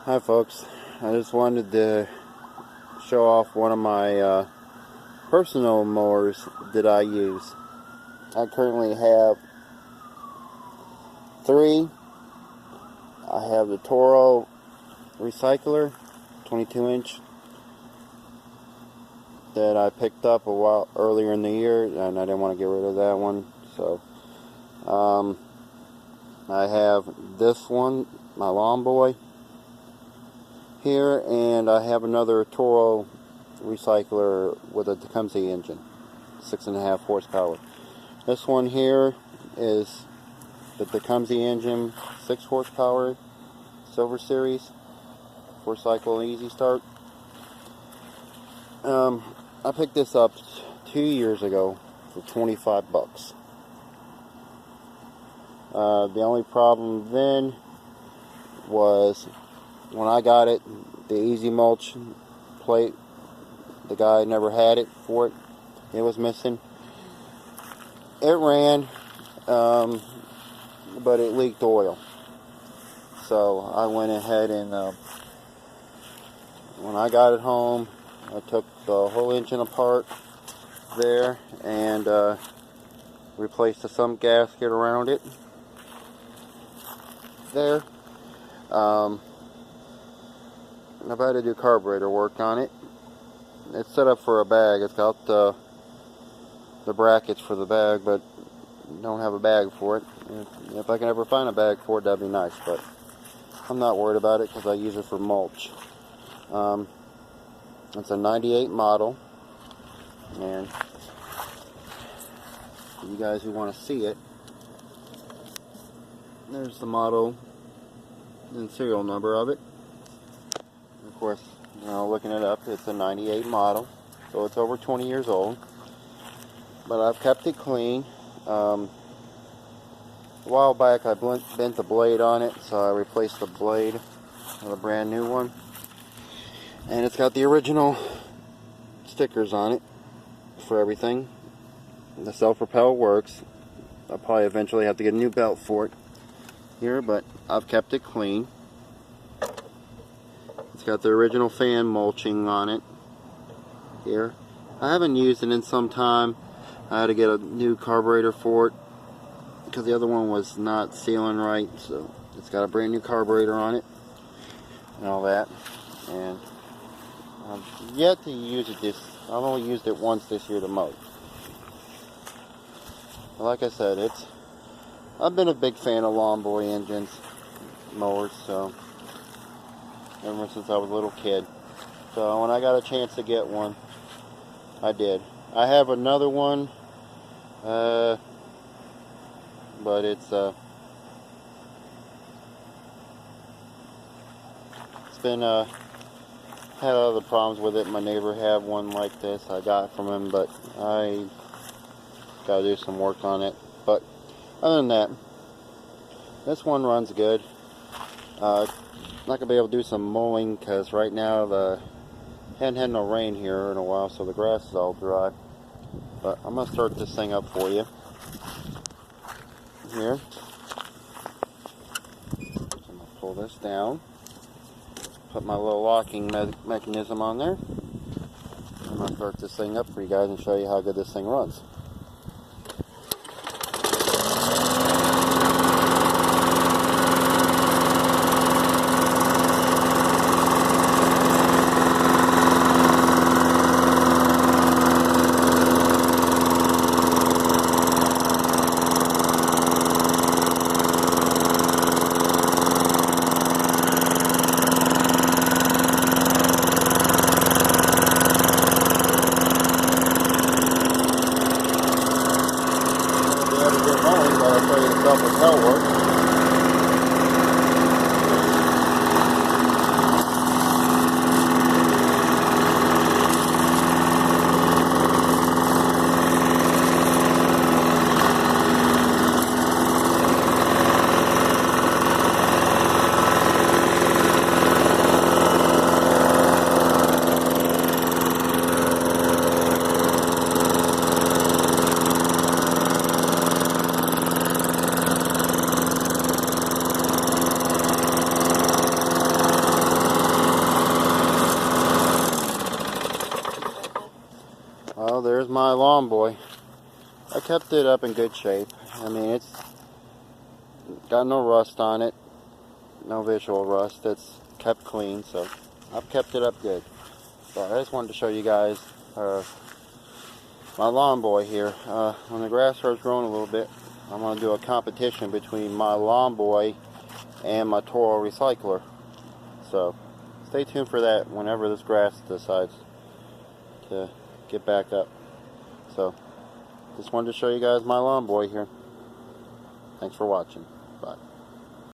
Hi folks, I just wanted to show off one of my personal mowers that I use. I currently have three. I have the Toro Recycler 22-inch that I picked up a while earlier in the year, and I didn't want to get rid of that one. So I have this one, my lawn boy here, and I have another Toro Recycler with a Tecumseh engine, 6.5 horsepower. This one here is the Tecumseh engine, 6 horsepower, Silver Series, 4-cycle easy start. I picked this up 2 years ago for 25 bucks. The only problem then was when I got it, the easy mulch plate, the guy never had it for it. It was missing. It ran, but it leaked oil. So I went ahead and when I got it home, I took the whole engine apart there and replaced the sump gasket around it there. I've had to do carburetor work on it. It's set up for a bag. It's got the brackets for the bag, but don't have a bag for it. If I can ever find a bag for it, that'd be nice, but I'm not worried about it because I use it for mulch. It's a 98 model, and for you guys who want to see it, there's the model and serial number of it. Of course, looking it up, it's a 98 model, so it's over 20 years old. But I've kept it clean. A while back, I bent the blade on it, so I replaced the blade with a brand new one. And it's got the original stickers on it for everything. The self-propelled works. I'll probably eventually have to get a new belt for it here, but I've kept it clean. It's got the original fan mulching on it here. I haven't used it in some time. I had to get a new carburetor for it because the other one was not sealing right, so it's got a brand new carburetor on it and all that. And I've yet to use it I've only used it once this year to mow. But like I said, I've been a big fan of lawn boy engines, mowers, so ever since I was a little kid. So when I got a chance to get one, I did. I have another one, but it's been had other problems with it. My neighbor had one like this I got from him, but I gotta do some work on it. But other than that, this one runs good. Not gonna be able to do some mowing because right now hadn't had no rain here in a while, so the grass is all dry. But I'm gonna start this thing up for you here. I'm gonna pull this down, put my little locking mechanism on there. I'm gonna start this thing up for you guys and show you how good this thing runs. my lawn boy. I kept it up in good shape. I mean, it's got no rust on it, no visual rust. It's kept clean, so I've kept it up good. So I just wanted to show you guys my lawn boy here. When the grass starts growing a little bit, I'm going to do a competition between my lawn boy and my Toro recycler. So stay tuned for that whenever this grass decides to get back up. So just wanted to show you guys my lawn boy here. Thanks for watching.